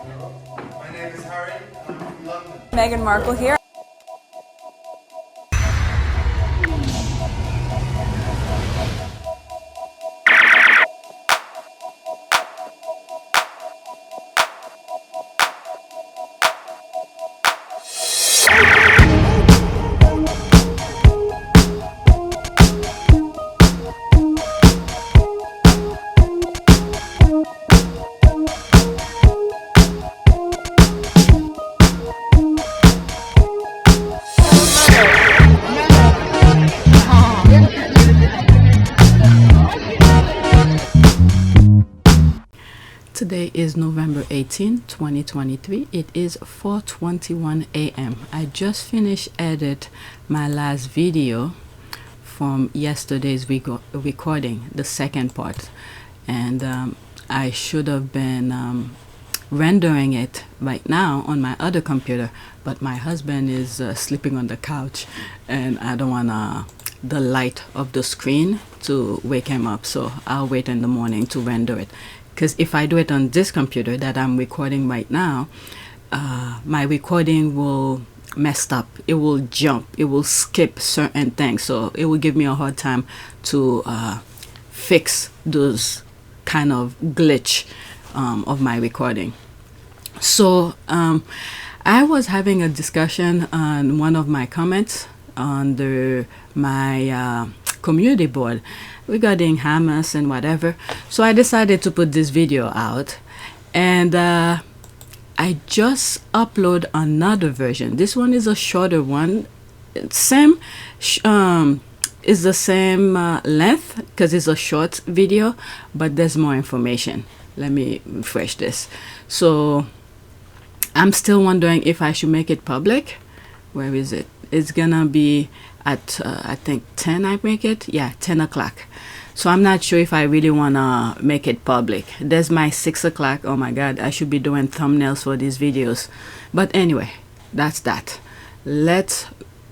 My name is Harry, and I'm from London. Meghan Markle here. Today is November 18, 2023. It is 4:21 a.m. I just finished edit my last video from yesterday's recording, the second part, and I should have been rendering it right now on my other computer, but my husband is sleeping on the couch and I don't want the light of the screen to wake him up, so I'll wait in the morning to render it. Because if I do it on this computer that I'm recording right now, my recording will mess up. It will jump. It will skip certain things. So it will give me a hard time to fix those kind of glitch of my recording. So I was having a discussion on one of my comments under my community board regarding Hamas and whatever. So I decided to put this video out, and I just upload another version. This one is a shorter one. Same is the same length because it's a short video, but there's more information. Let me refresh this. So I'm still wondering if I should make it public. Where is it? It's gonna be at I think 10. I make it, yeah, 10 o'clock. So I'm not sure if I really wanna make it public. There's my 6 o'clock. Oh my god, I should be doing thumbnails for these videos. But anyway, that's that. Let's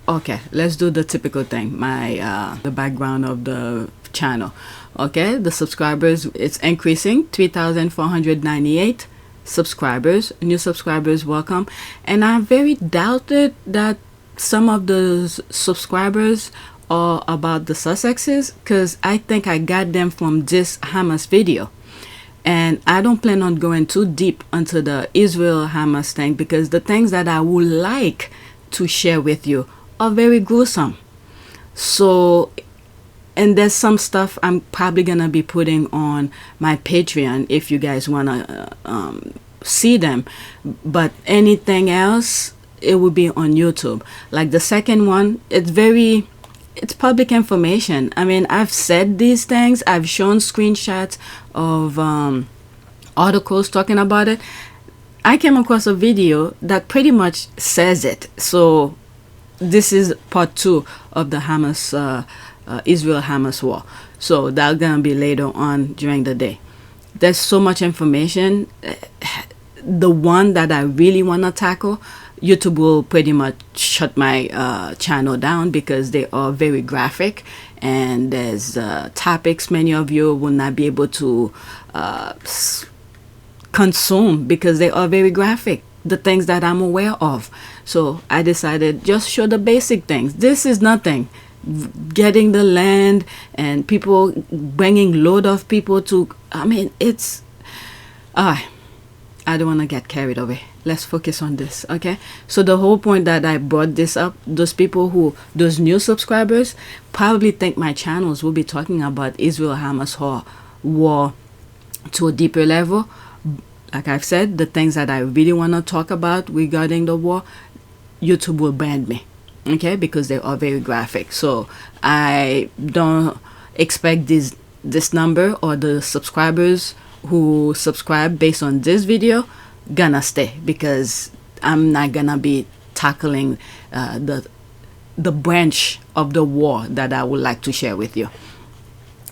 do the typical thing. My the background of the channel. Okay, the subscribers, it's increasing. 3,498 subscribers. New subscribers, welcome. And I very doubted that some of those subscribers are about the Sussexes, because I think I got them from this Hamas video, and I don't plan on going too deep into the Israel-Hamas thing, because the things that I would like to share with you are very gruesome. So, and there's some stuff I'm probably gonna be putting on my Patreon if you guys wanna see them, but anything else, it will be on YouTube. Like the second one, it's public information. I mean, I've said these things. I've shown screenshots of articles talking about it. I came across a video that pretty much says it. So this is part 2 of the Hamas Israel-Hamas war. So that's gonna be later on during the day. There's so much information. The one that I really want to tackle, YouTube will pretty much shut my channel down because they are very graphic, and there's topics many of you will not be able to consume because they are very graphic, the things that I'm aware of. So I decided just show the basic things. This is nothing. Getting the land and people bringing load of people to, I mean, it's I don't want to get carried away. Let's focus on this, okay? So the whole point that I brought this up, those new subscribers probably think my channels will be talking about Israel-Hamas war to a deeper level. Like I've said, the things that I really want to talk about regarding the war, YouTube will ban me, okay? Because they are very graphic. So I don't expect this number or the subscribers who subscribe based on this video gonna stay, because I'm not gonna be tackling the branch of the war that I would like to share with you.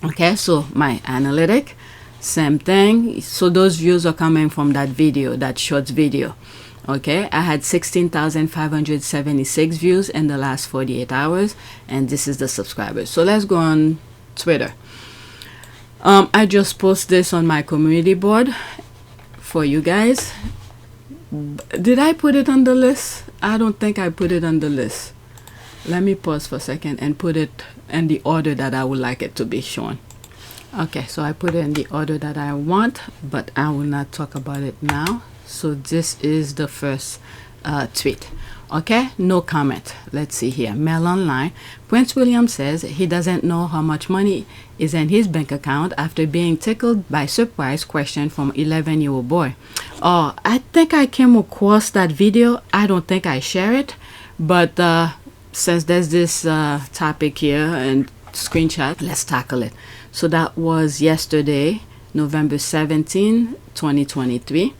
Okay, so my analytic, same thing. So those views are coming from that video, that short video. Okay, I had 16,576 views in the last 48 hours, and this is the subscribers. So let's go on Twitter. I just post this on my community board for you guys. Did I put it on the list? I don't think I put it on the list. Let me pause for a second and put it in the order that I would like it to be shown. Okay, so I put it in the order that I want, but I will not talk about it now. So this is the first tweet. Okay, no comment. Let's see here. Mail Online. Prince William says he doesn't know how much money is in his bank account after being tickled by surprise question from 11-year-old boy. Oh, I think I came across that video. I don't think I share it, but since there's this topic here and screenshot, let's tackle it. So that was yesterday, November 17, 2023.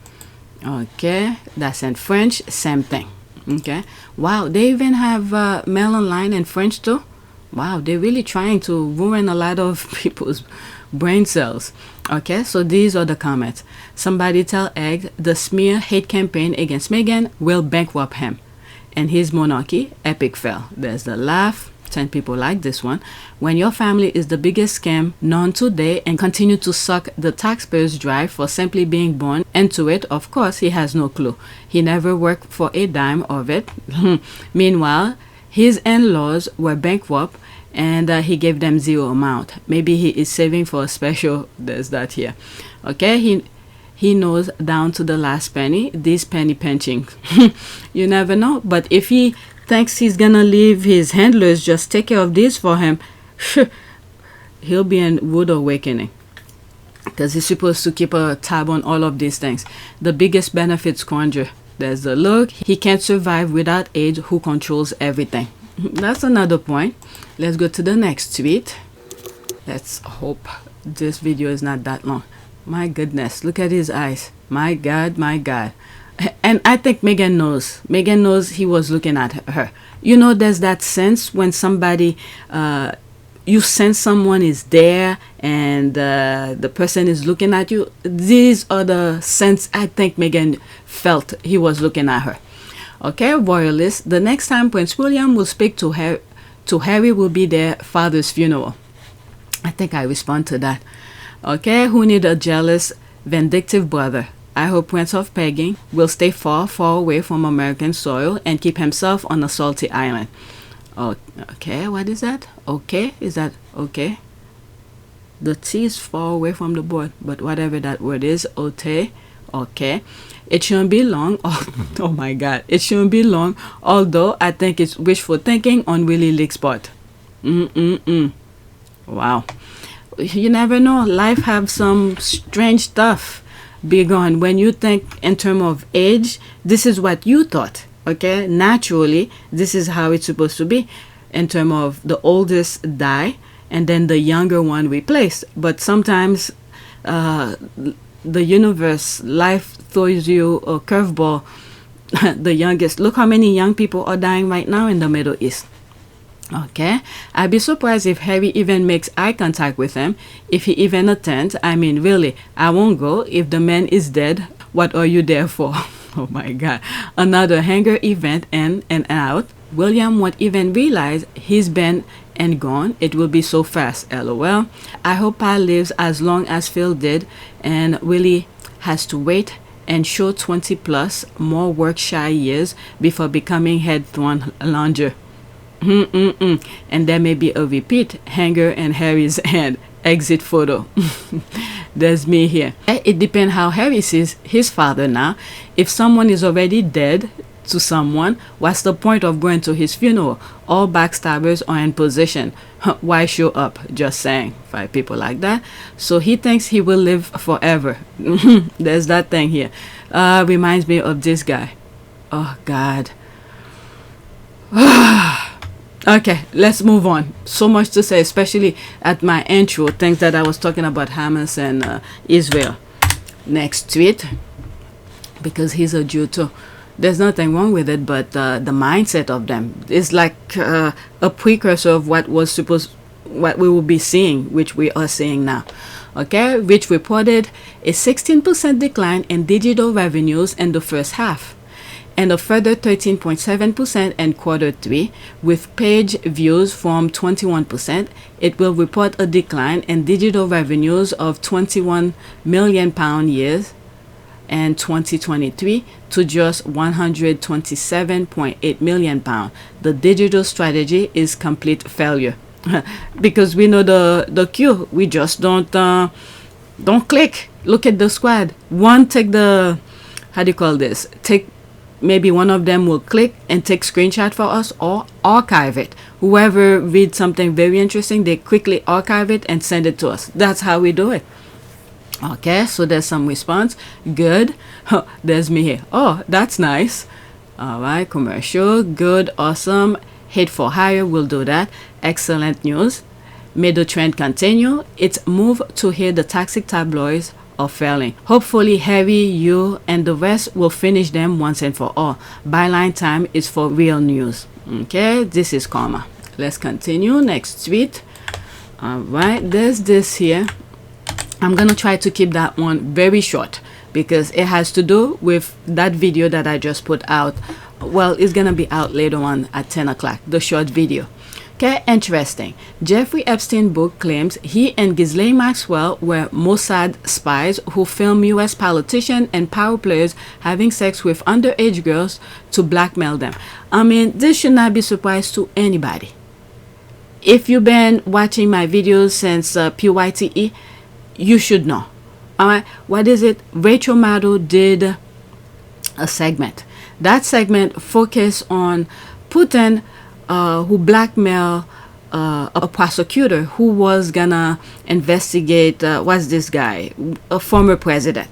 Okay, that's in French, same thing. Okay, wow, they even have Mail Online in French too. Wow, they're really trying to ruin a lot of people's brain cells. Okay, so these are the comments. Somebody tell Egg the smear hate campaign against Meghan will bankrupt him and his monarchy. Epic fail. There's the laugh. 10 people like this one. When your family is the biggest scam known today and continue to suck the taxpayers dry for simply being born into it, of course he has no clue. He never worked for a dime of it. Meanwhile, his in-laws were bankrupt and he gave them zero amount. Maybe he is saving for a special. There's that here. Okay, he knows down to the last penny. This penny pinching. You never know. But if he thinks he's gonna leave his handlers just take care of this for him, he'll be in rude awakening, because he's supposed to keep a tab on all of these things. The biggest benefit squander. There's the look. He can't survive without age, who controls everything. That's another point. Let's go to the next tweet. Let's hope this video is not that long. My goodness, look at his eyes. My God, my God. And I think Meghan knows. Meghan knows he was looking at her. You know, there's that sense when somebody, you sense someone is there and the person is looking at you. These are the sense I think Meghan felt he was looking at her. Okay, Royalist. The next time Prince William will speak to Harry will be their father's funeral. I think I respond to that. Okay, who need a jealous, vindictive brother? I hope Prince of Pegging will stay far, far away from American soil and keep himself on a salty island. Oh, okay, what is that? Okay, is that okay? The T is far away from the board, but whatever that word is, okay. It shouldn't be long. Oh my God, it shouldn't be long. Although I think it's wishful thinking on Willie Leake's part. Wow, you never know. Life have some strange stuff. Be gone. When you think in terms of age, this is what you thought. Okay, naturally, this is how it's supposed to be. In terms of the oldest die and then the younger one replaced. But sometimes the universe, life throws you a curveball. The youngest. Look how many young people are dying right now in the Middle East. Okay, I'd be surprised if Harry even makes eye contact with him, if he even attends. I mean, really, I won't go. If the man is dead, what are you there for? Oh my God, another hangar event in and out. William won't even realize he's been and gone. It will be so fast, lol. I hope Pa lives as long as Phil did and Willie has to wait and show 20 plus more work shy years before becoming head throne lounger. And there may be a repeat. Hanger and Harry's hand. Exit photo. There's me here. It depends how Harry sees his father now. If someone is already dead to someone, what's the point of going to his funeral? All backstabbers are in position. Why show up? Just saying. 5 people like that. So he thinks he will live forever. There's that thing here. Reminds me of this guy. Oh God. Okay, let's move on. So much to say, especially at my intro, things that I was talking about Hamas and Israel. Next tweet, because he's a Jew too. There's nothing wrong with it, but the mindset of them is like a precursor of what we will be seeing, which we are seeing now. Okay, which reported a 16% decline in digital revenues in the first half, and a further 13.7% in Q3, with page views from 21%. It will report a decline in digital revenues of £21 million in 2023 to just 127.8 million pounds. The digital strategy is complete failure. Because we know the cue. We just don't click. Look at the squad. One take the, how do you call this? Maybe one of them will click and take screenshot for us or archive it. Whoever reads something very interesting, they quickly archive it and send it to us. That's how we do it. Okay, so there's some response. Good. There's me here. Oh, that's nice. All right, commercial. Good, awesome. Hate for hire, we'll do that. Excellent news. May the trend continue. It's move to hear the toxic tabloids are failing. Hopefully Harry, you and the rest will finish them once and for all. Byline time is for real news. Okay, this is karma. Let's continue. Next tweet. All right, there's this here. I'm gonna try to keep that one very short because it has to do with that video that I just put out. Well, it's gonna be out later on at 10 o'clock, the short video. Okay, interesting. Jeffrey Epstein book claims he and Ghislaine Maxwell were Mossad spies who filmed US politicians and power players having sex with underage girls to blackmail them. I mean, this should not be a surprise to anybody. If you've been watching my videos since PYTE, you should know. All right, what is it? Rachel Maddow did a segment. That segment focused on Putin, who blackmailed a prosecutor who was gonna investigate what's this guy, a former president,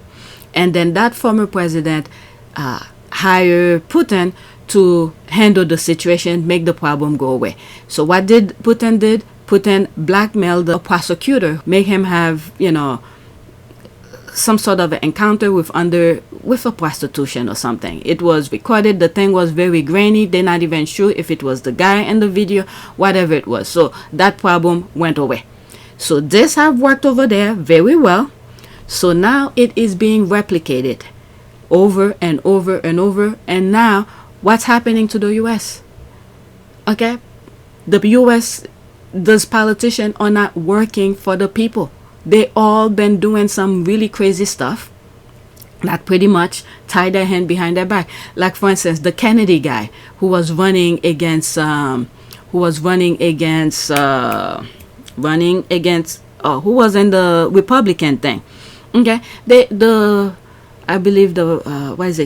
and then that former president hired Putin to handle the situation, make the problem go away. So what did Putin did? Putin blackmailed the prosecutor, make him have, you know, some sort of an encounter with a prostitution or something. It was recorded. The thing was very grainy. They're not even sure if it was the guy in the video, whatever it was. So that problem went away. So this have worked over there very well. So now it is being replicated over and over and over. And now what's happening to the US? Okay, the US, those politicians are not working for the people. They all been doing some really crazy stuff that pretty much tie their hand behind their back. Like for instance, the Kennedy guy who was running against who was in the Republican thing. Okay, I believe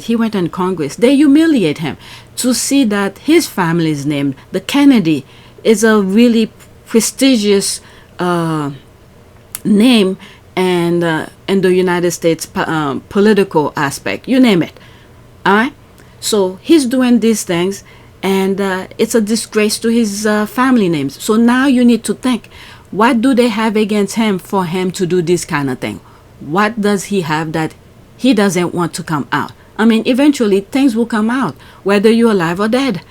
he went in Congress. They humiliate him to see that his family's name, the Kennedy, is a really prestigious name and in the United States political aspect, you name it. All right, so he's doing these things, and it's a disgrace to his family names. So now you need to think, what do they have against him for him to do this kind of thing? What does he have that he doesn't want to come out? I mean, eventually things will come out, whether you're alive or dead.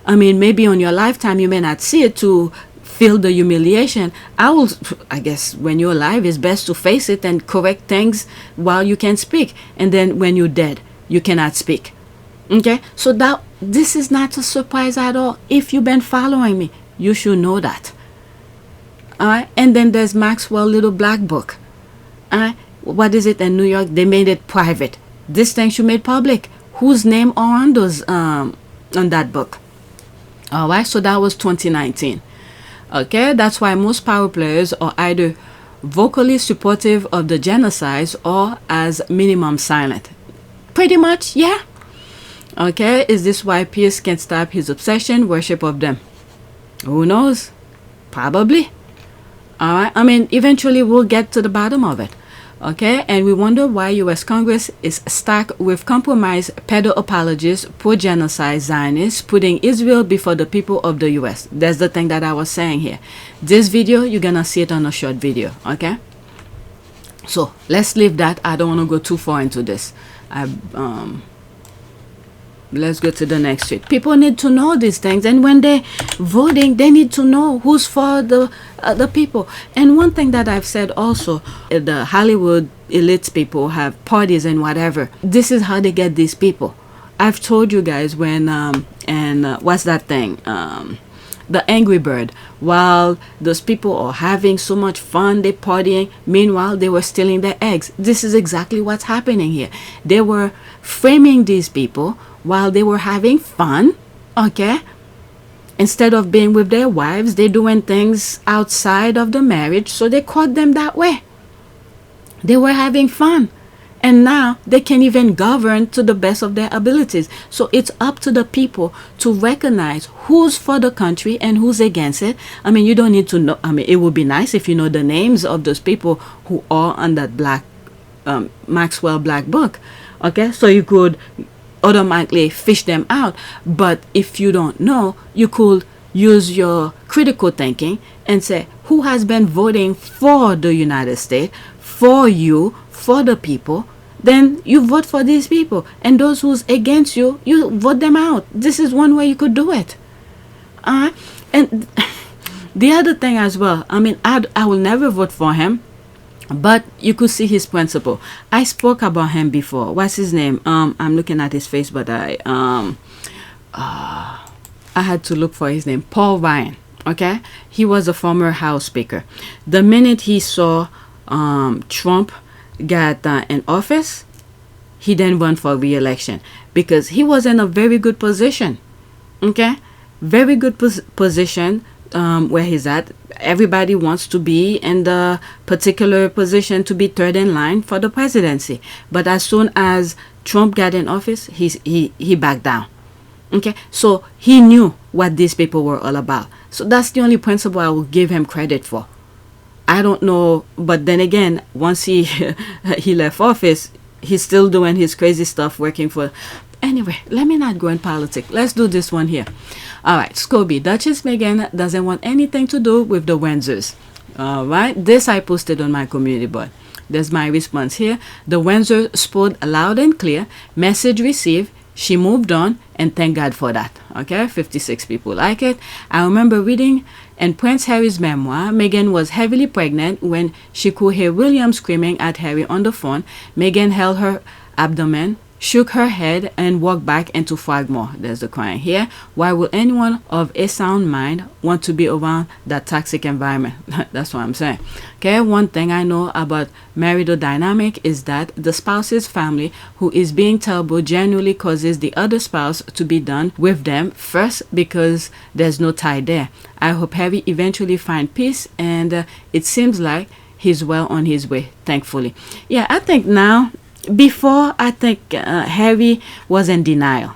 I mean, maybe on your lifetime you may not see it to feel the humiliation. I guess when you're alive, it's best to face it and correct things while you can speak. And then when you're dead, you cannot speak. Okay, so this is not a surprise at all. If you've been following me, you should know that. All right, and then there's Maxwell little black book. All right, what is it in New York? They made it private. This thing should made public. Whose name are on those on that book? All right, so that was 2019. Okay, that's why most power players are either vocally supportive of the genocide or as minimum silent. Pretty much, yeah. Okay, is this why Pierce can't stop his obsession worship of them? Who knows? Probably. All right, I mean, eventually we'll get to the bottom of it. Okay, and we wonder why U.S. Congress is stacked with compromised pedo apologists, pro-genocide Zionists, putting Israel before the people of the U.S. That's the thing that I was saying here. This video, you're gonna see it on a short video. Okay, so let's leave that. I don't want to go too far into this. Let's go to the next tweet. People need to know these things, and when they're voting, they need to know who's for the people. And one thing that I've said also, the Hollywood elites people have parties and whatever. This is how they get these people. I've told you guys when what's that thing? the Angry Bird. While those people are having so much fun, they're partying, meanwhile they were stealing their eggs. This is exactly what's happening here. They were framing these people while they were having fun, okay? Instead of being with their wives, they're doing things outside of the marriage, so they caught them that way. They were having fun. And now they can't even govern to the best of their abilities. So it's up to the people to recognize who's for the country and who's against it. I mean, you don't need to know. I mean, it would be nice if you know the names of those people who are on that Maxwell Black Book. Okay, so you could automatically fish them out. But if you don't know, you could use your critical thinking and say, who has been voting for the United States, for you, for the people? Then you vote for these people. And those who's against you, you vote them out. This is one way you could do it. And the other thing as well, I mean, I will never vote for him, but you could see his principle. I spoke about him before. What's his name? I'm looking at his face, but I had to look for his name. Paul Ryan. Okay, he was a former House Speaker. The minute he saw Trump got in office, he then went for re-election because he was in a very good position. Okay, very good position where he's at. Everybody wants to be in the particular position to be third in line for the presidency. But as soon as Trump got in office, he backed down. Okay, so he knew what these people were all about. So that's the only principle I will give him credit for. I don't know, but then again, once he left office, he's still doing his crazy stuff, working for. Anyway, let me not go in politics. Let's do this one here. All right, Scobie, Duchess Meghan doesn't want anything to do with the Windsors. All right, this I posted on my community board. There's my response here. The Windsors spoke loud and clear. Message received. She moved on, and thank God for that. Okay, 56 people like it. I remember reading in Prince Harry's memoir, Meghan was heavily pregnant when she could hear William screaming at Harry on the phone. Meghan held her abdomen, shook her head, and walked back into Frogmore. There's the crying here. Why would anyone of a sound mind want to be around that toxic environment? That's what I'm saying. Okay, one thing I know about marital dynamic is that the spouse's family who is being terrible genuinely causes the other spouse to be done with them first because there's no tie there. I hope Harry eventually find peace, and it seems like he's well on his way, thankfully. Yeah, I think now, before, I think Harry was in denial.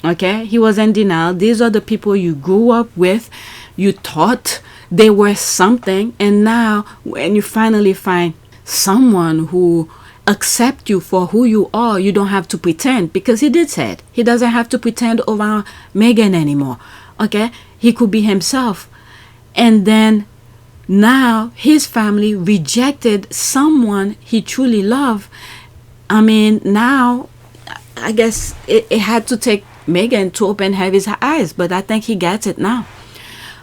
Okay, he was in denial. These are the people you grew up with. You thought they were something, and now when you finally find someone who accepts you for who you are, you don't have to pretend, because he did say it. He doesn't have to pretend around Meghan anymore. Okay, he could be himself. And then now his family rejected someone he truly loved. I mean, now I guess it had to take Meghan to open Harry's eyes, but I think he gets it now.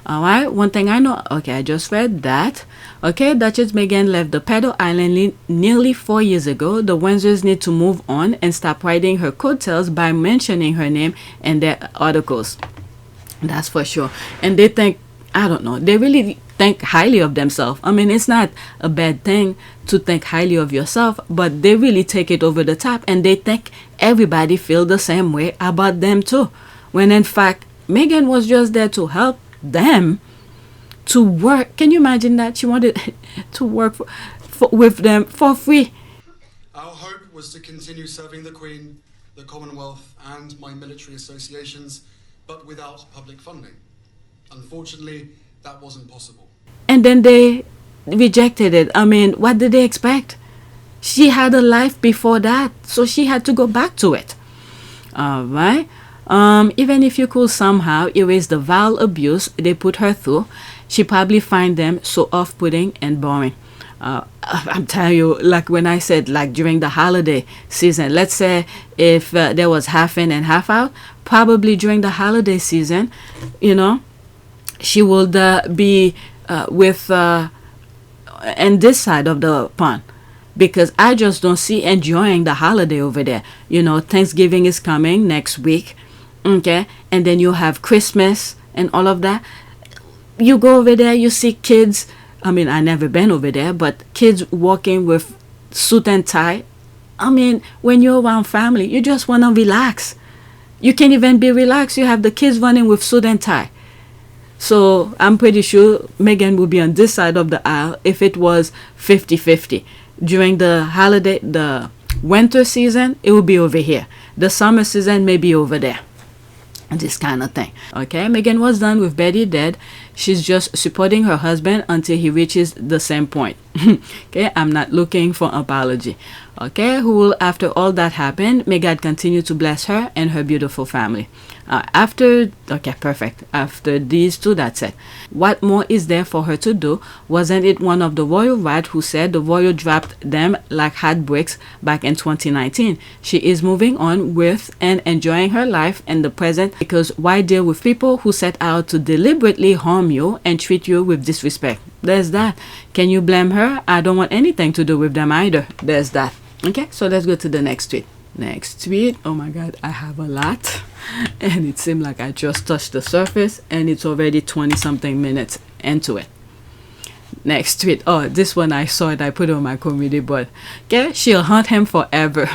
All right, one thing I know. Okay, I just read that. Okay, Duchess Meghan left the Pedo Island nearly 4 years ago. The Windsors need to move on and stop riding her coattails by mentioning her name in their articles. That's for sure. And they think, I don't know, they really think highly of themselves. I mean, it's not a bad thing to think highly of yourself, but they really take it over the top, and they think everybody feel the same way about them too, when in fact Meghan was just there to help them to work. Can you imagine that? She wanted to work with them for free. Our hope was to continue serving the Queen, the Commonwealth and my military associations, but without public funding. Unfortunately, that wasn't possible. And then they rejected it. I mean, what did they expect? She had a life before that, so she had to go back to it. All right. Even if you could somehow erase the vile abuse they put her through, she probably find them so off-putting and boring. I'm telling you, like when I said, like during the holiday season, let's say if there was half in and half out, probably during the holiday season, you know, she would be with and this side of the pond, because I just don't see enjoying the holiday over there. You know, Thanksgiving is coming next week, okay, and then you have Christmas and all of that. you go over there, you see kids. I mean, I never been over there, but kids walking with suit and tie. I mean, when you're around family, you just want to relax. You can't even be relaxed. You have the kids running with suit and tie. So I'm pretty sure Meghan will be on this side of the aisle if it was 50-50. During the holiday, the winter season, it will be over here. The summer season may be over there. This kind of thing. Okay, Meghan was done with Betty dead. She's just supporting her husband until he reaches the same point. Okay, I'm not looking for an apology. Okay, who will, after all that happened, may God continue to bless her and her beautiful family. Okay, perfect. After these two, that's it. What more is there for her to do? Wasn't it one of the royal rat who said the royal dropped them like hot bricks back in 2019? She is moving on with and enjoying her life in the present, because why deal with people who set out to deliberately harm you and treat you with disrespect? There's that. Can you blame her? I don't want anything to do with them either. There's that. Okay, so let's go to the next tweet. Next tweet. Oh my god, I have a lot, and it seemed like I just touched the surface and it's already 20 something minutes into it. Next tweet. Oh, this one I saw it, I put it on my community board. Okay, she'll hunt him forever.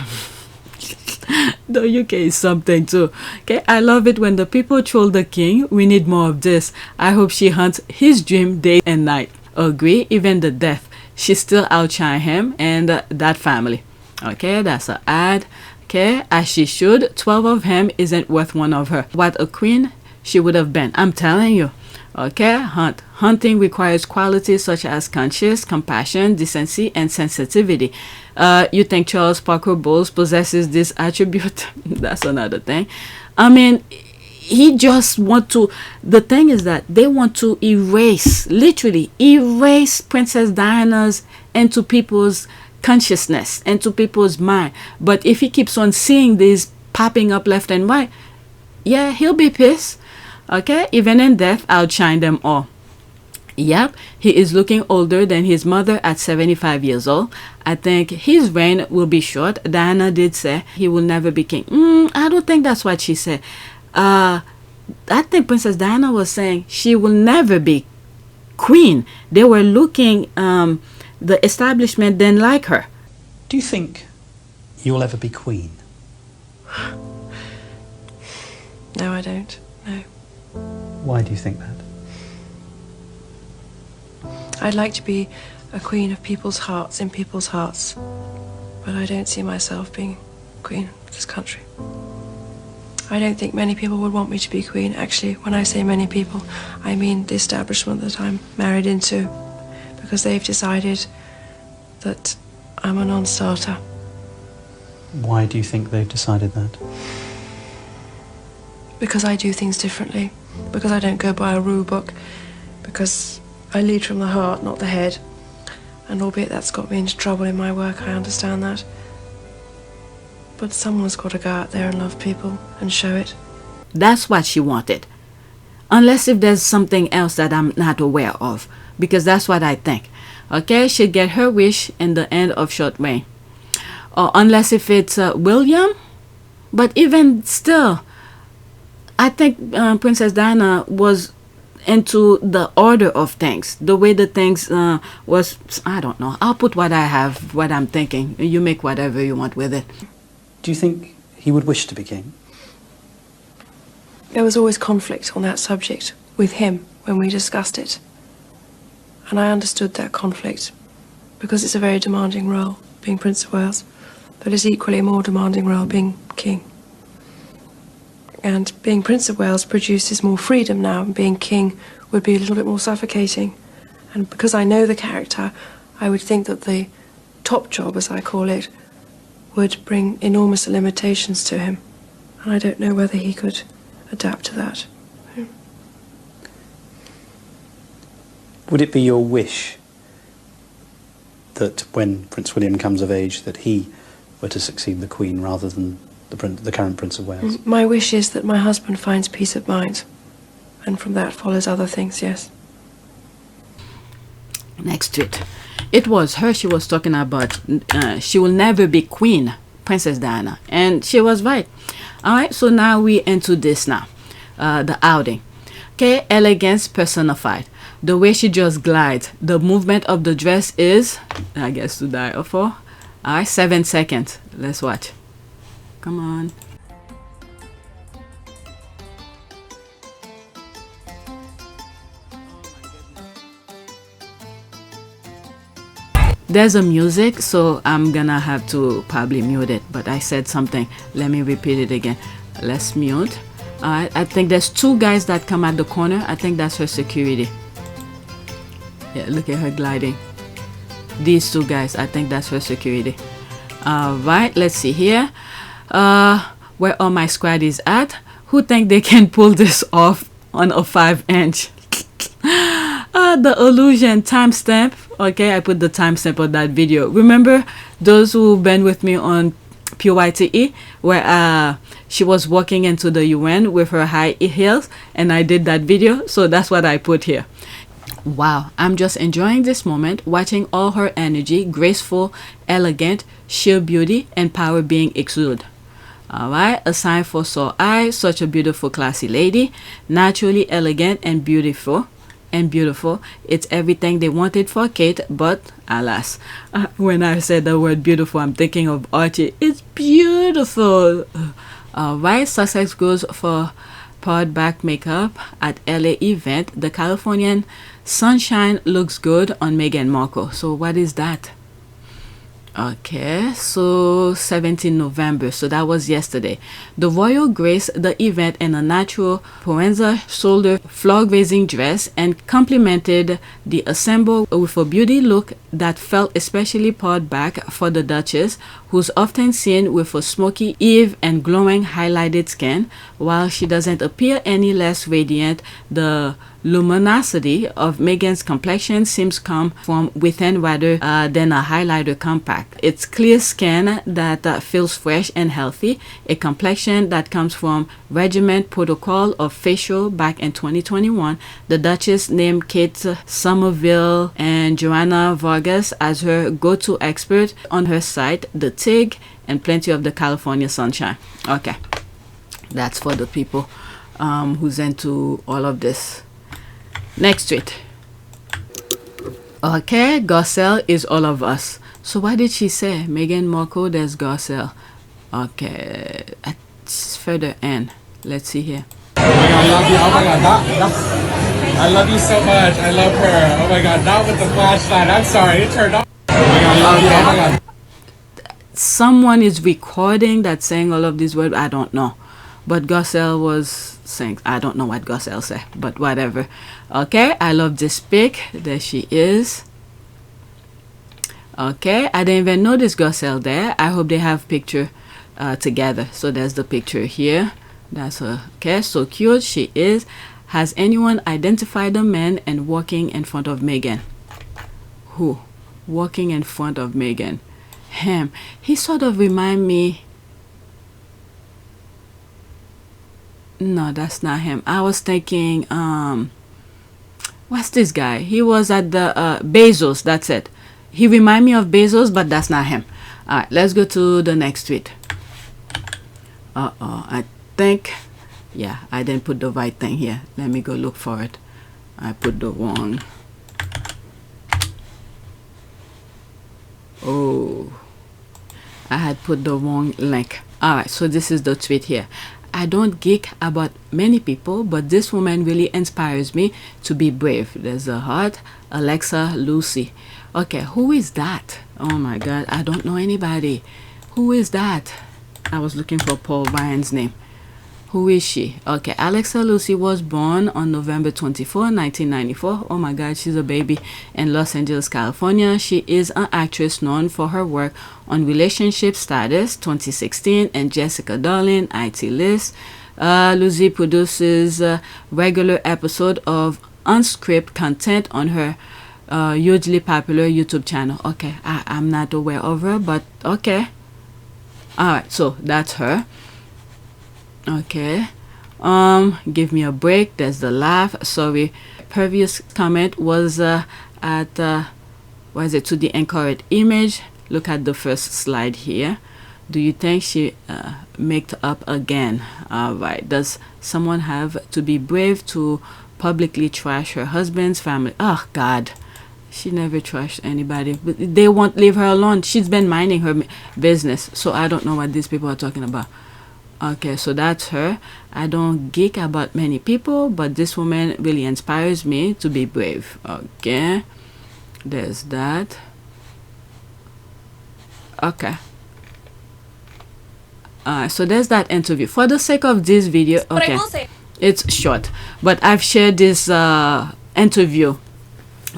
The UK is something too. Okay, I love it when the people troll the king. We need more of this. I hope she hunts his dream day and night. Agree, even the death. She still outshine him and that family. Okay, that's an ad. Okay, as she should. 12 of him isn't worth one of her. What a queen she would have been, I'm telling you. Okay, hunting requires qualities such as conscience, compassion, decency, and sensitivity. You think Charles Parker Bowles possesses this attribute? That's another thing. I mean, he just want to, the thing is that they want to erase, literally erase Princess Diana's into people's consciousness, into people's mind. But if he keeps on seeing these popping up left and right, yeah, he'll be pissed. Okay, even in death, outshine them all. Yep, he is looking older than his mother at 75 years old. I think his reign will be short. Diana did say he will never be king. I don't think that's what she said. I think Princess Diana was saying she will never be queen. They were looking, the establishment didn't like her. Do you think you'll ever be queen? No, I don't. No. Why do you think that? I'd like to be a queen of people's hearts, in people's hearts. But I don't see myself being queen of this country. I don't think many people would want me to be queen. Actually, when I say many people, I mean the establishment that I'm married into. Because they've decided that I'm a non-starter. Why do you think they've decided that? Because I do things differently. Because I don't go by a rule book. Because I lead from the heart, not the head. And albeit that's got me into trouble in my work, I understand that. But someone's got to go out there and love people and show it. That's what she wanted. Unless if there's something else that I'm not aware of. Because that's what I think. Okay, she'll get her wish in the end of short reign. Or unless if it's William. But even still, I think Princess Diana was into the order of things. The way the things was, I don't know. I'll put what I have, what I'm thinking. You make whatever you want with it. Do you think he would wish to be king? There was always conflict on that subject with him when we discussed it. And I understood that conflict because it's a very demanding role, being Prince of Wales, but it's equally a more demanding role being king. And being Prince of Wales produces more freedom now, and being king would be a little bit more suffocating. And because I know the character, I would think that the top job, as I call it, would bring enormous limitations to him. And I don't know whether he could adapt to that. Would it be your wish that when Prince William comes of age that he were to succeed the Queen rather than the current Prince of Wales? My wish is that my husband finds peace of mind. And from that follows other things, yes. Next tweet. It was her she was talking about. She will never be queen, Princess Diana. And she was right. Alright, so now we into this now. The outing. Okay, Elegance personified. The way she just glides, the movement of the dress is, I guess, to die for. Alright, 7 seconds. Let's watch. Come on. There's a music, so I'm gonna have to probably mute it, but I said something. Let me repeat it again. Let's mute. Alright, I think there's 2 guys that come at the corner. I think that's her security. Yeah, look at her gliding. These 2 guys, I think that's her security. Alright, let's see here. Where all my squaddies at? Who think they can pull this off on a 5-inch? The illusion timestamp. Okay, I put the timestamp on that video. Remember those who've been with me on PYTE, where she was walking into the UN with her high heels, and I did that video, so that's what I put here. Wow, I'm just enjoying this moment, watching all her energy, graceful, elegant, sheer beauty and power being exuded. Alright, a sign for sore eyes, such a beautiful, classy lady, naturally elegant and beautiful. It's everything they wanted for Kate, but alas, when I said the word beautiful, I'm thinking of Archie. It's beautiful. Alright, success goes for poured back makeup at LA event. The Californian sunshine looks good on Meghan Markle. So what is that? Okay, so 17 November, so that was yesterday. The royal graced the event in a natural Provenza shoulder flag-raising dress and complemented the ensemble with a beauty look that felt especially poured back for the Duchess, who's often seen with a smoky eve and glowing highlighted skin. While she doesn't appear any less radiant, the luminosity of Meghan's complexion seems come from within rather than a highlighter compact. It's clear skin that feels fresh and healthy, a complexion that comes from regiment protocol of facial back in 2021. The Duchess named Kate Somerville and Joanna Vargas as her go-to expert on her site, The Tig, and plenty of the California sunshine. Okay, that's for the people who's into all of this. Next tweet. Okay, Garcelle is all of us. So what did she say? Meghan Markle, there's Garcelle. Okay, it's further in. Let's see here. Oh my god, I love you. Oh my god, I love you so much. I love her. Oh my god, not with the flashlight. I'm sorry, it turned off. Oh my god, I love you. Oh my god. Someone is recording that saying all of these words. I don't know. But Garcelle was saying, I don't know what Garcelle said, but whatever. Okay, I love this pic. There she is. Okay, I didn't even notice Garcelle there. I hope they have picture together. So there's the picture here. That's her. Okay, so cute she is. Has anyone identified the man and walking in front of Meghan? Who? Walking in front of Meghan. Him. He sort of remind me. No, that's not him. I was thinking, what's this guy? He was at the Bezos. That's it. He remind me of Bezos, but that's not him. All right, let's go to the next tweet. I think, yeah, I didn't put the right thing here. Let me go look for it. I put the wrong. Oh, I had put the wrong link. All right, so this is the tweet here. I don't geek about many people, but this woman really inspires me to be brave. There's a heart. Alexa Lucy. Okay, who is that? Oh my god, I don't know anybody. Who is that? I was looking for Paul Ryan's name. Who is she? Okay, Alexa Lucy was born on November 24, 1994. Oh my god, she's a baby in Los Angeles, California. She is an actress known for her work on Relationship Status 2016 and Jessica Darling, IT List. Lucy produces regular episode of unscripted content on her hugely popular YouTube channel. Okay, I'm not aware of her, but okay. Alright, so that's her. Okay, give me a break. There's the laugh. Sorry, previous comment was at what is it, to the encouraged image. Look at the first slide here. Do you think she made up again? All right, does someone have to be brave to publicly trash her husband's family. Oh God, she never trashed anybody. But they won't leave her alone. She's been minding her business. So I don't know what these people are talking about. Okay, so that's her. I don't geek about many people, but this woman really inspires me to be brave. Okay, there's that. Okay. So there's that interview. For the sake of this video, But okay, I will say, it's short, but I've shared this interview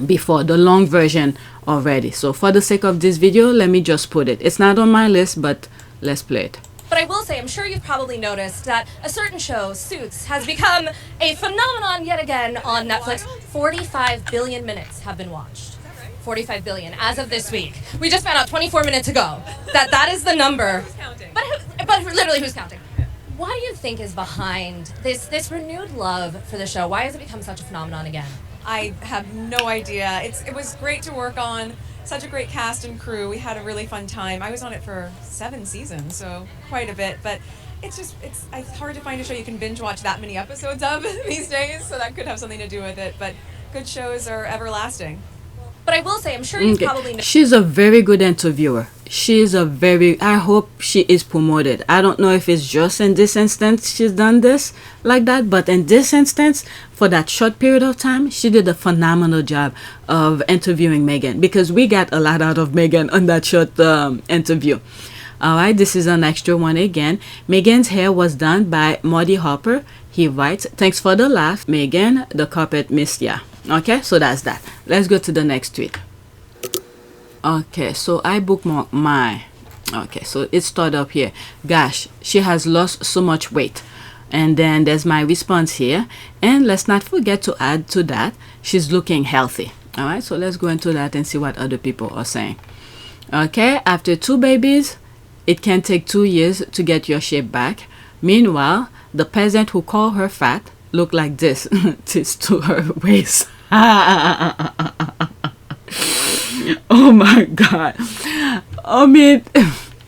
before, the long version already. So for the sake of this video, let me just put it. It's not on my list, but let's play it. but I will say, I'm sure you've probably noticed that a certain show, Suits, has become a phenomenon yet again on Netflix. 45 billion minutes have been watched. 45 billion as of this week. We just found out 24 minutes ago that is the number. Who's counting? But literally, who's counting? What do you think is behind this renewed love for the show? Why has it become such a phenomenon again? I have no idea. It was great to work on. Such a great cast and crew. We had a really fun time. I was on it for 7 seasons, so quite a bit. But it's hard to find a show you can binge watch that many episodes of these days. So that could have something to do with it. But good shows are everlasting. But I will say, I'm sure you probably know. She's a very good interviewer. I hope she is promoted. I don't know if it's just in this instance she's done this like that, but in this instance, for that short period of time, she did a phenomenal job of interviewing Meghan, because we got a lot out of Meghan on that short interview. Alright, this is an extra one again. Meghan's hair was done by Marty Harper. He writes, "Thanks for the laugh, Meghan. The carpet missed ya." Okay, so that's that. Let's go to the next tweet. Okay, so I bookmark my. Okay, so it started up here. Gosh, she has lost so much weight. And then there's my response here. And let's not forget to add to that, she's looking healthy. All right, so let's go into that and see what other people are saying. Okay, after 2 babies, it can take 2 years to get your shape back. Meanwhile, the peasant who called her fat looked like this, this to her waist. Oh my God. I mean,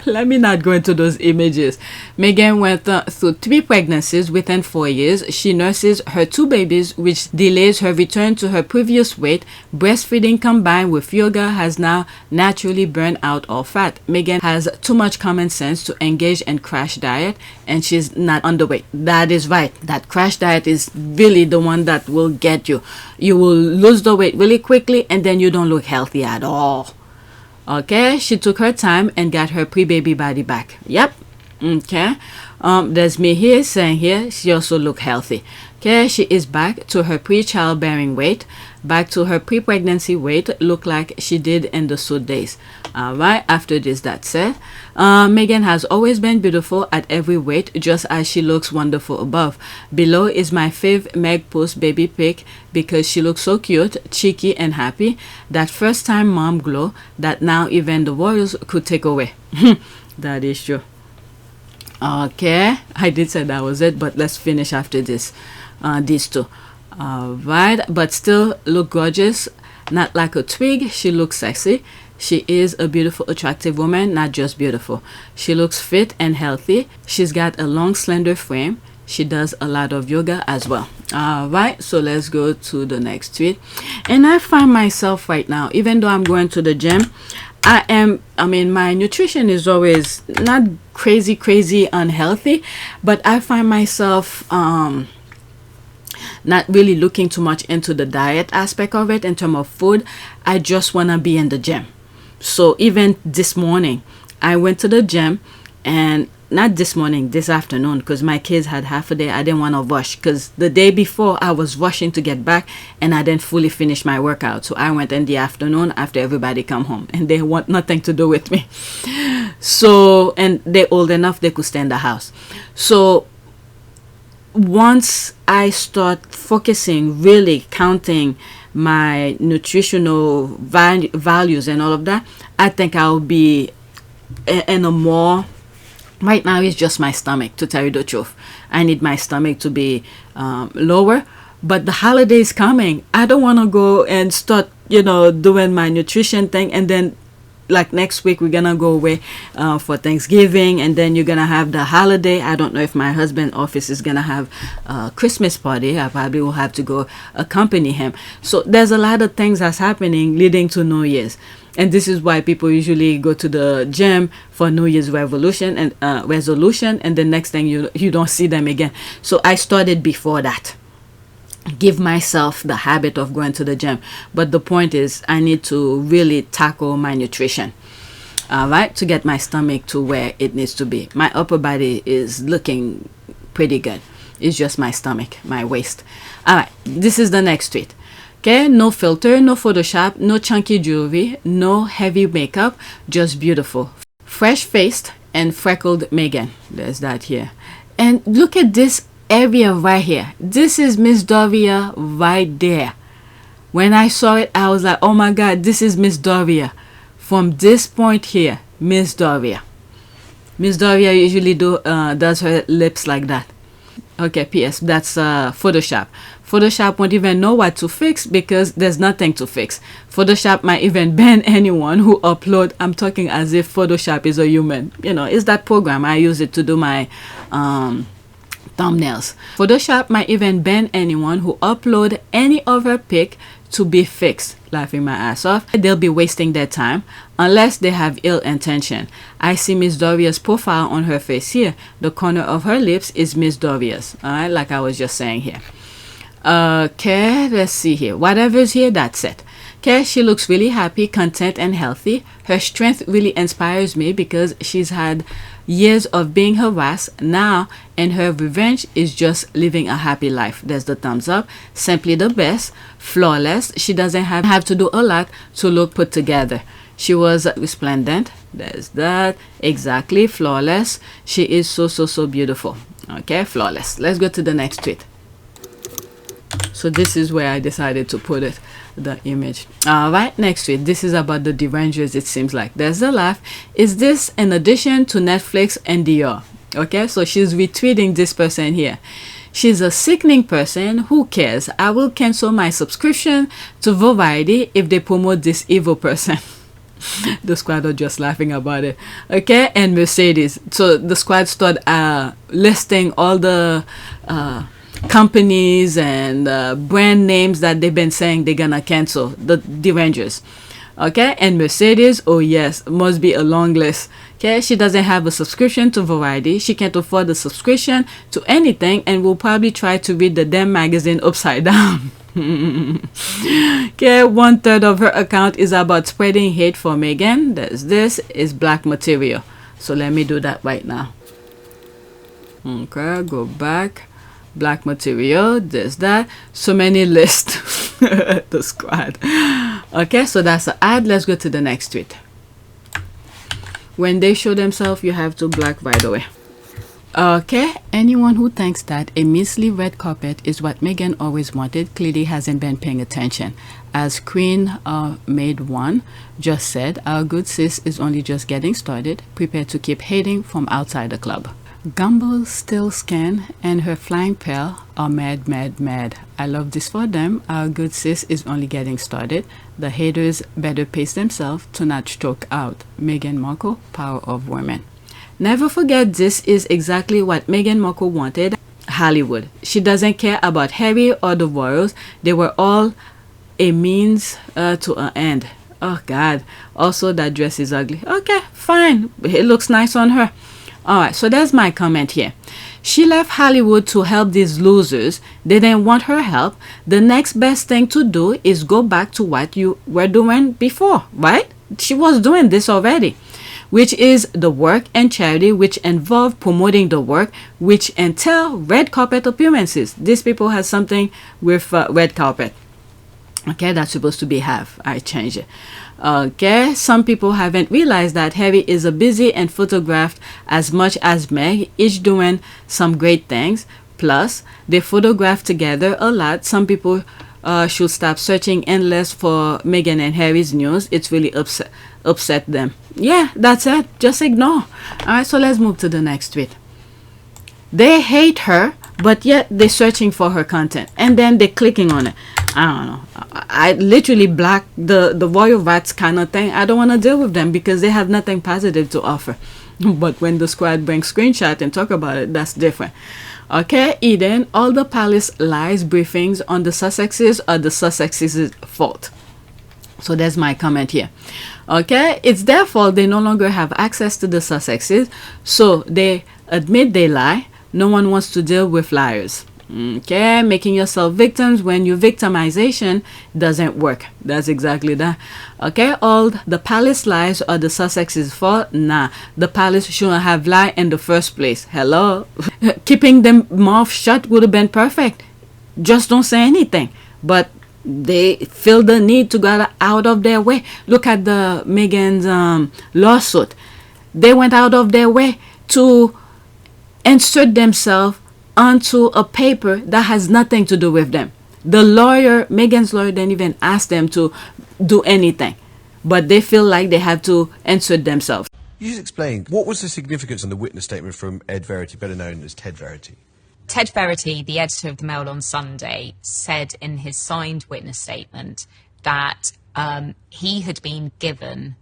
let me not go into those images. Meghan went through 3 pregnancies within 4 years. She nurses her 2 babies, which delays her return to her previous weight. Breastfeeding combined with yoga has now naturally burned out all fat. Meghan has too much common sense to engage in crash diet, and she's not underweight. That is right. That crash diet is really the one that will get you. You will lose the weight really quickly, and then you don't look healthy at all. Okay, she took her time and got her pre-baby body back. Yep. Okay. There's me here saying here she also look healthy. Okay, she is back to her pre-childbearing weight, back to her pre-pregnancy weight, look like she did in the suit days. Alright, after this, that's it. Meghan has always been beautiful at every weight, just as she looks wonderful above. Below is my fave Meg post baby pic, because she looks so cute, cheeky and happy. That first time mom glow that now even the royals could take away. That is true. Okay, I did say that was it, but let's finish after this. These two. Alright, but still look gorgeous. Not like a twig, she looks sexy. She is a beautiful, attractive woman, not just beautiful. She looks fit and healthy. She's got a long, slender frame. She does a lot of yoga as well. Alright, so let's go to the next tweet. And I find myself right now, even though I'm going to the gym, my nutrition is always not crazy unhealthy, but I find myself not really looking too much into the diet aspect of it in terms of food. I just want to be in the gym. So even this morning, I went to the gym, and not this morning, this afternoon, because my kids had half a day. I didn't want to rush, because the day before I was rushing to get back, and I didn't fully finish my workout. So I went in the afternoon after everybody come home, and they want nothing to do with me. So, and they're old enough they could stay in the house. So once I start focusing, really counting my nutritional values and all of that, I think I'll be in a more. Right now it's just my stomach, to tell you the truth. I need my stomach to be lower. But the holidays coming, I don't want to go and start, doing my nutrition thing and then like next week we're gonna go away for Thanksgiving, and then you're gonna have the holiday. I don't know if my husband's office is gonna have a Christmas party. I probably will have to go accompany him. So there's a lot of things that's happening leading to New Year's. And this is why people usually go to the gym for New Year's resolution, and the next thing you don't see them again. So I started before that. Give myself the habit of going to the gym. But the point is, I need to really tackle my nutrition. All right, to get my stomach to where it needs to be. My upper body is looking pretty good. It's just my stomach, my waist. All right, this is the next tweet. Okay, no filter, no Photoshop, no chunky jewelry, no heavy makeup, just beautiful. Fresh-faced and freckled Meghan. There's that here. And look at this area right here. This is Miss Doria right there. When I saw it, I was like, oh my God, this is Miss Doria. From this point here, Miss Doria. Miss Doria usually does her lips like that. Okay, P.S. That's Photoshop. Photoshop won't even know what to fix because there's nothing to fix. Photoshop might even ban anyone who upload. I'm talking as if Photoshop is a human. You know, it's that program. I use it to do my thumbnails. Photoshop might even ban anyone who upload any other pic to be fixed. Laughing my ass off. They'll be wasting their time unless they have ill intention. I see Miss Doria's profile on her face here. The corner of her lips is Miss Doria's. Alright, like I was just saying here. Okay, let's see here. Whatever's here, that's it. Okay, she looks really happy, content, and healthy. Her strength really inspires me because she's had years of being harassed now, and her revenge is just living a happy life. There's the thumbs up. Simply the best. Flawless. She doesn't have to do a lot to look put together. She was resplendent. There's that. Exactly. Flawless. She is so beautiful. Okay, flawless. Let's go to the next tweet. So this is where I decided to put it, the image. All right, next tweet. This is about the Derangers, it seems like. There's the laugh. Is this in addition to Netflix and Dior? Okay, so she's retweeting this person here. She's a sickening person. Who cares? I will cancel my subscription to Variety if they promote this evil person. The squad are just laughing about it. Okay, and Mercedes. So the squad started listing all the companies and brand names that they've been saying they're gonna cancel, the Derangers. Okay, and Mercedes, oh yes, must be a long list. Okay, she doesn't have a subscription to Variety. She can't afford a subscription to anything and will probably try to read the damn magazine upside down. Okay, 1/3 of her account is about spreading hate for Meghan. This is black material. So let me do that right now. Okay, go back. Black material, there's that. So many lists. The squad. Okay, so that's the ad. Let's go to the next tweet. When they show themselves, you have to black right away. Okay, anyone who thinks that a measly red carpet is what Meghan always wanted clearly hasn't been paying attention. As Queen Maid 1 just said, our good sis is only just getting started. Prepare to keep hating from outside the club. Gumbel's still scan and her flying pearl are mad. I love this for them. Our good sis is only getting started. The haters better pace themselves to not stroke out. Meghan Markle, power of women. Never forget, this is exactly what Meghan Markle wanted. Hollywood. She doesn't care about Harry or the royals. They were all a means to an end. Oh God. Also, that dress is ugly. Okay, fine. It looks nice on her. Alright, so there's my comment here. She left Hollywood to help these losers. They didn't want her help. The next best thing to do is go back to what you were doing before, right? She was doing this already, which is the work and charity, which involve promoting the work, which entail red carpet appearances. These people have something with red carpet. Okay, that's supposed to be have. I changed it. Okay, some people haven't realized that Harry is a busy and photographed as much as Meg, each doing some great things. Plus, they photograph together a lot. Some people should stop searching endless for Meghan and Harry's news. It's really upset them. Yeah, that's it. Just ignore. Alright, so let's move to the next tweet. They hate her, but yet they're searching for her content and then they're clicking on it. I don't know. I literally block the royal rats kind of thing. I don't want to deal with them because they have nothing positive to offer. But when the squad brings screenshot and talk about it, that's different. Okay, Eden, all the palace lies briefings on the Sussexes are the Sussexes' fault. So there's my comment here. Okay, it's their fault. They no longer have access to the Sussexes, so they admit they lie. No one wants to deal with liars. Okay, making yourself victims when your victimization doesn't work. That's exactly that. Okay, all the palace lies are the Sussexes' fault. Nah, the palace shouldn't have lied in the first place. Hello. Keeping them mouth shut would have been perfect. Just don't say anything. But they feel the need to get out of their way. Look at the Meghan's lawsuit. They went out of their way to insert themselves onto a paper that has nothing to do with them. The lawyer, Meghan's lawyer, didn't even ask them to do anything, but they feel like they have to insert themselves. You just explain, what was the significance on the witness statement from Ed Verity, better known as Ted Verity? Ted Verity, the editor of the Mail on Sunday, said in his signed witness statement that he had been given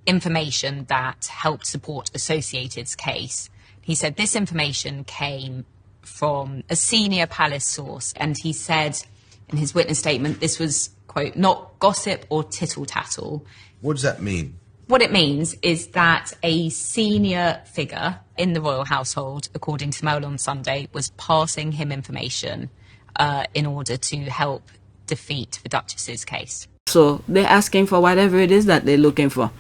information that helped support Associated's case. He said this information came from a senior palace source, and he said in his witness statement this was, quote, not gossip or tittle-tattle. What does that mean? What it means is that a senior figure in the royal household, according to Mail on Sunday, was passing him information in order to help defeat the Duchess's case. So they're asking for whatever it is that they're looking for.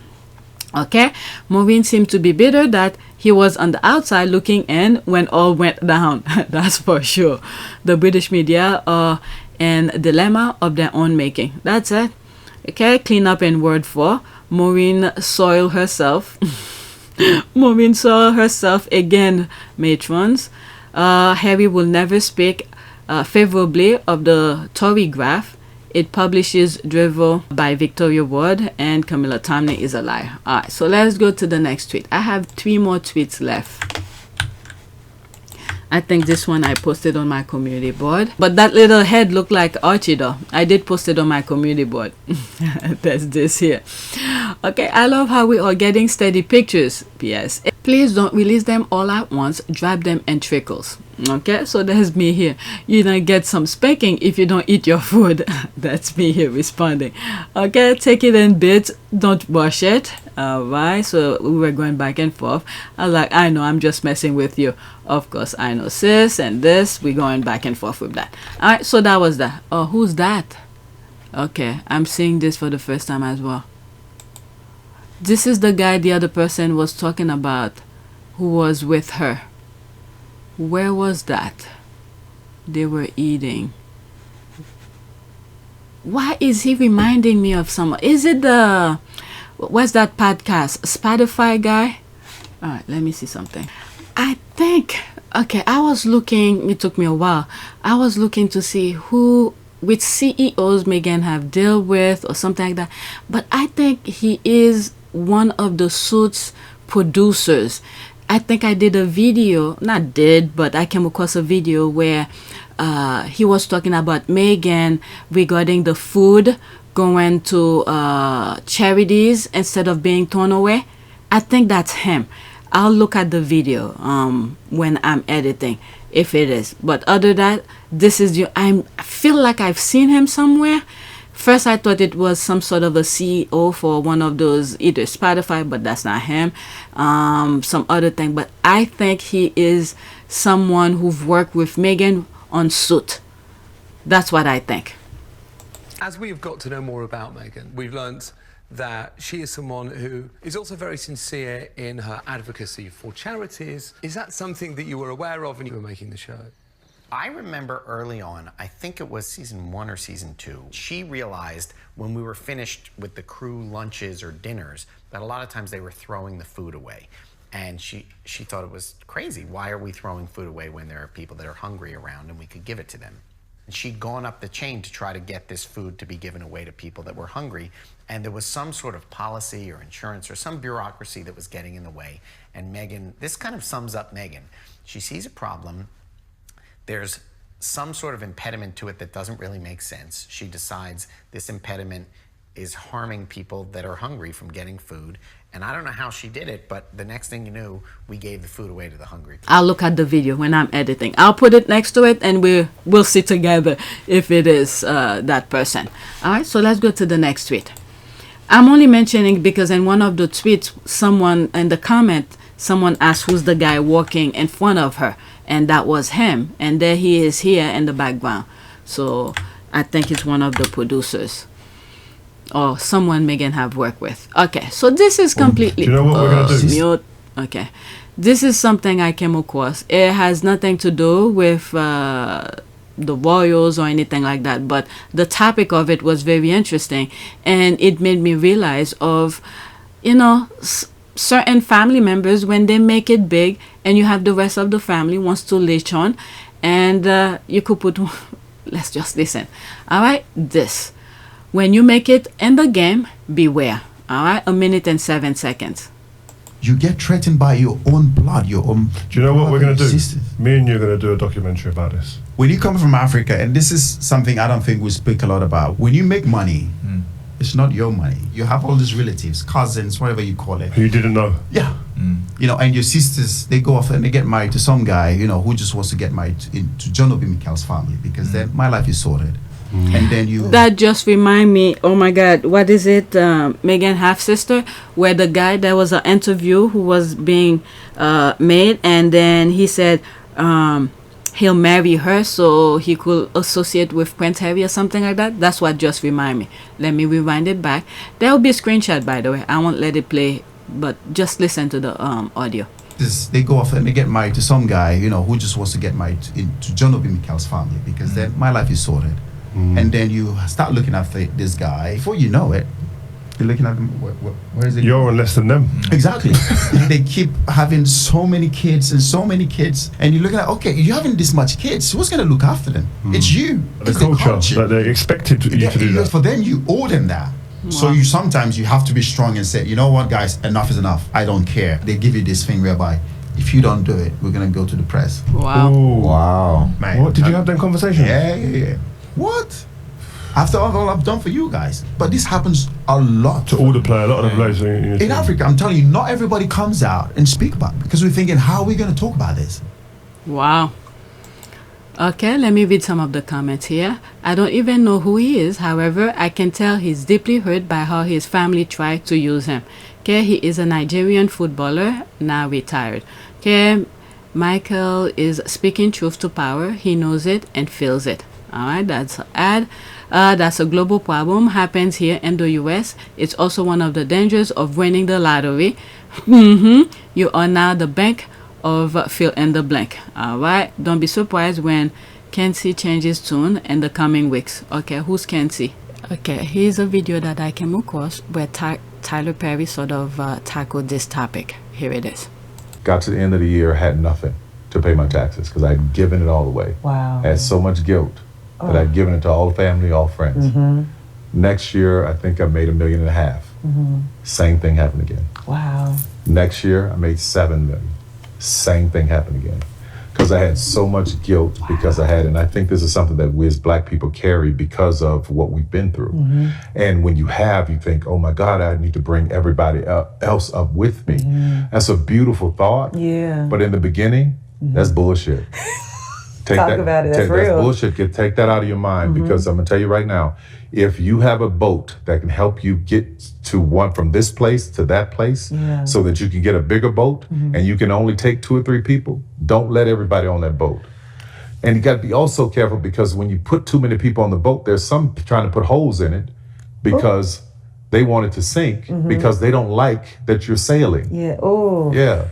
Okay, Maureen seemed to be bitter that he was on the outside looking in when all went down. That's for sure. The British media are in a dilemma of their own making. That's it. Okay, clean up in word 4. Maureen soiled herself. Maureen soiled herself again, matrons. Harry will never speak favorably of the Tory graph. It publishes drivel by Victoria Ward, and Camilla Tomney is a liar. Alright, so let's go to the next tweet. I have 3 more tweets left. I think this one I posted on my community board. But that little head looked like Archie though. I did post it on my community board. That's this here. Okay, I love how we are getting steady pictures. P.S. Please don't release them all at once. Drop them in trickles. Okay, so there's me here. You don't get some spanking if you don't eat your food. That's me here responding. Okay, take it in bits. Don't rush it. Alright, so we were going back and forth. I was like, I know, I'm just messing with you. Of course, I know, sis, and this. We're going back and forth with that. Alright, so that was that. Oh, who's that? Okay, I'm seeing this for the first time as well. This is the guy the other person was talking about who was with her. Where was that? They were eating. Why is he reminding me of someone? Is it the... What's that podcast? Spotify guy? Alright, let me see something. I think... Okay, I was looking... It took me a while. I was looking to see who... Which CEOs Meghan have dealt with or something like that. But I think he is one of the Suits producers. I think I did a video, not did, but I came across a video where he was talking about Meghan regarding the food going to charities instead of being thrown away. I think that's him. I'll look at the video when I'm editing, if it is. But other than that, this is you. I feel like I've seen him somewhere. First, I thought it was some sort of a CEO for one of those, either Spotify, but that's not him. Some other thing. But I think he is someone who've worked with Meghan on Suit. That's what I think. As we've got to know more about Meghan, we've learnt that she is someone who is also very sincere in her advocacy for charities. Is that something that you were aware of when you were making the show? I remember early on, I think it was season 1 or season 2, she realized when we were finished with the crew lunches or dinners that a lot of times they were throwing the food away. And she thought it was crazy. Why are we throwing food away when there are people that are hungry around and we could give it to them? And she'd gone up the chain to try to get this food to be given away to people that were hungry. And there was some sort of policy or insurance or some bureaucracy that was getting in the way. And Meghan, this kind of sums up Meghan. She sees a problem. There's some sort of impediment to it that doesn't really make sense. She decides this impediment is harming people that are hungry from getting food. And I don't know how she did it, but the next thing you knew, we gave the food away to the hungry people. I'll look at the video when I'm editing. I'll put it next to it and we'll see together if it is that person. All right, so let's go to the next tweet. I'm only mentioning because in one of the tweets, someone in the comment, someone asked who's the guy walking in front of her, and that was him. And there he is here in the background. So I think it's one of the producers or someone Meghan have worked with. Okay, so this is completely... Do you know what we're going to do? Mute. Okay. This is something I came across. It has nothing to do with the royals or anything like that, but the topic of it was very interesting, and it made me realize of, you know, certain family members, when they make it big and you have the rest of the family wants to latch on, and you could put... Let's just listen. All right, this. When you make it in the game, beware. All right, 1 minute and 7 seconds. You get threatened by your own blood, your own... Do you know what we're going to do? Sisters. Me and you are going to do a documentary about this. When you come from Africa, and this is something I don't think we speak a lot about, when you make money, it's not your money. You have all these relatives, cousins, whatever you call it. Who you didn't know. Yeah. You know, and your sisters, they go off and they get married to some guy, you know, who just wants to get married to John Obi Mikel's family, because then my life is sorted. And then you... That just remind me, oh my God, what is it? Meghan half-sister, where the guy, there was an interview who was being made, and then he said he'll marry her so he could associate with Prince Harry or something like that. That's what just remind me. Let me rewind it back. There will be a screenshot, by the way. I won't let it play, but just listen to the audio. They go off and they get married to some guy, you know, who just wants to get married to John Obi Mikel's family, because then my life is sorted. And then you start looking after this guy. Before you know it, you're looking at him, where is it? You're on less than them. Exactly. They keep having so many kids and so many kids. And you're looking at, okay, you're having this much kids. Who's going to look after them? It's you. The culture. That they expected you to do that. For them, you owe them that. Wow. So you sometimes you have to be strong and say, you know what, guys, enough is enough. I don't care. They give you this thing whereby, if you don't do it, we're going to go to the press. Wow. Ooh. Wow. Man, what, did you have that conversation? Yeah. What? After all I've done for you guys. But this happens a lot. To all the players, a lot of the players. In Africa, I'm telling you, not everybody comes out and speak about it, because we're thinking, how are we going to talk about this? Wow. Okay, let me read some of the comments here. I don't even know who he is. However, I can tell he's deeply hurt by how his family tried to use him. Okay, he is a Nigerian footballer, now retired. Okay, Michael is speaking truth to power. He knows it and feels it. All right, that's an ad. That's a global problem. Happens here in the US. It's also one of the dangers of winning the lottery. You are now the bank of fill in the blank. All right, don't be surprised when KC changes tune in the coming weeks. Okay, who's KC? Okay, here's a video that I came across where Tyler Perry sort of tackled this topic. Here it is. Got to the end of the year, had nothing to pay my taxes because I'd given it all away. Wow. I had so much guilt that I'd given it to all the family, all friends. Next year, I think I made $1.5 million. Same thing happened again. Wow. Next year, I made $7 million. Same thing happened again. Because I had so much guilt because I had, and I think this is something that we as Black people carry because of what we've been through. And when you have, you think, oh my God, I need to bring everybody else up with me. That's a beautiful thought. Yeah. But in the beginning, that's bullshit. Talk about it, that's real. Bullshit. Take that out of your mind because I'm gonna tell you right now, if you have a boat that can help you get to from this place to that place so that you can get a bigger boat and you can only take 2 or 3 people, don't let everybody on that boat. And you gotta be also careful because when you put too many people on the boat, there's some trying to put holes in it because they want it to sink because they don't like that you're sailing. Yeah. Oh. Yeah.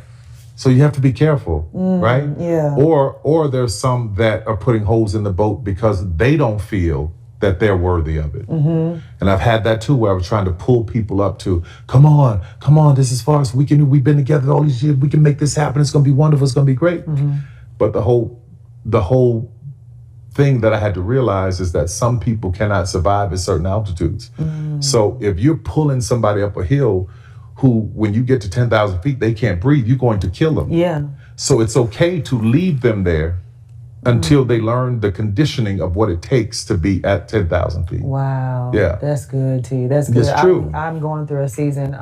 So you have to be careful, right? Yeah. Or there's some that are putting holes in the boat because they don't feel that they're worthy of it. And I've had that too, where I was trying to pull people up to, come on, this is far as we've been together all these years, we can make this happen, it's gonna be wonderful, it's gonna be great. But the whole thing that I had to realize is that some people cannot survive at certain altitudes. So if you're pulling somebody up a hill who, when you get to 10,000 feet, they can't breathe, you're going to kill them. Yeah. So it's okay to leave them there until they learn the conditioning of what it takes to be at 10,000 feet. Wow. Yeah. That's good, T. That's good. It's true. I'm going through a season.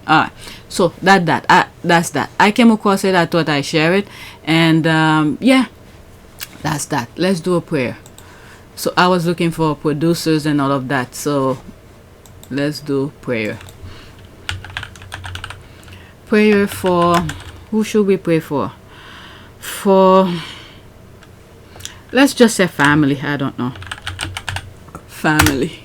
Alright, so that's that. I came across it, I thought I'd share it, and yeah, that's that. Let's do a prayer. So I was looking for producers and all of that, so let's do prayer. Prayer for, who should we pray for? Let's just say family. I don't know. Family.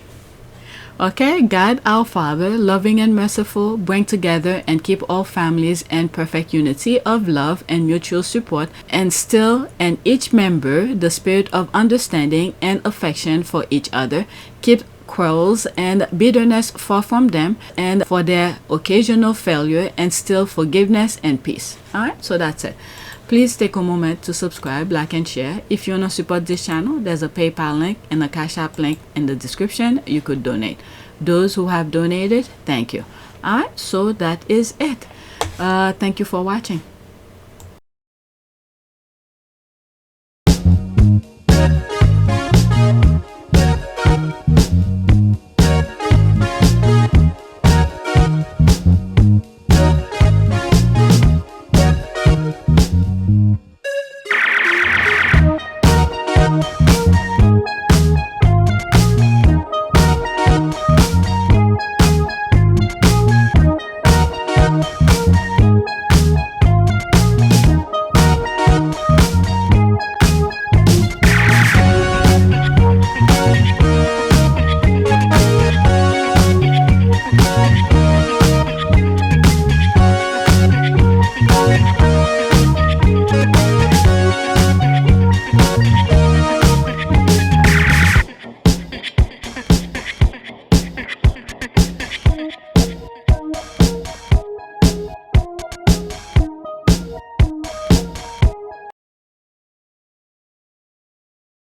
Okay, God, our Father, loving and merciful, bring together and keep all families in perfect unity of love and mutual support, and still in each member the spirit of understanding and affection for each other. Keep quarrels and bitterness far from them, and for their occasional failure, and still forgiveness and peace. Alright, so that's it. Please take a moment to subscribe, like, and share. If you want to support this channel, there's a PayPal link and a Cash App link in the description. You could donate. Those who have donated, thank you. Alright, so that is it. Thank you for watching.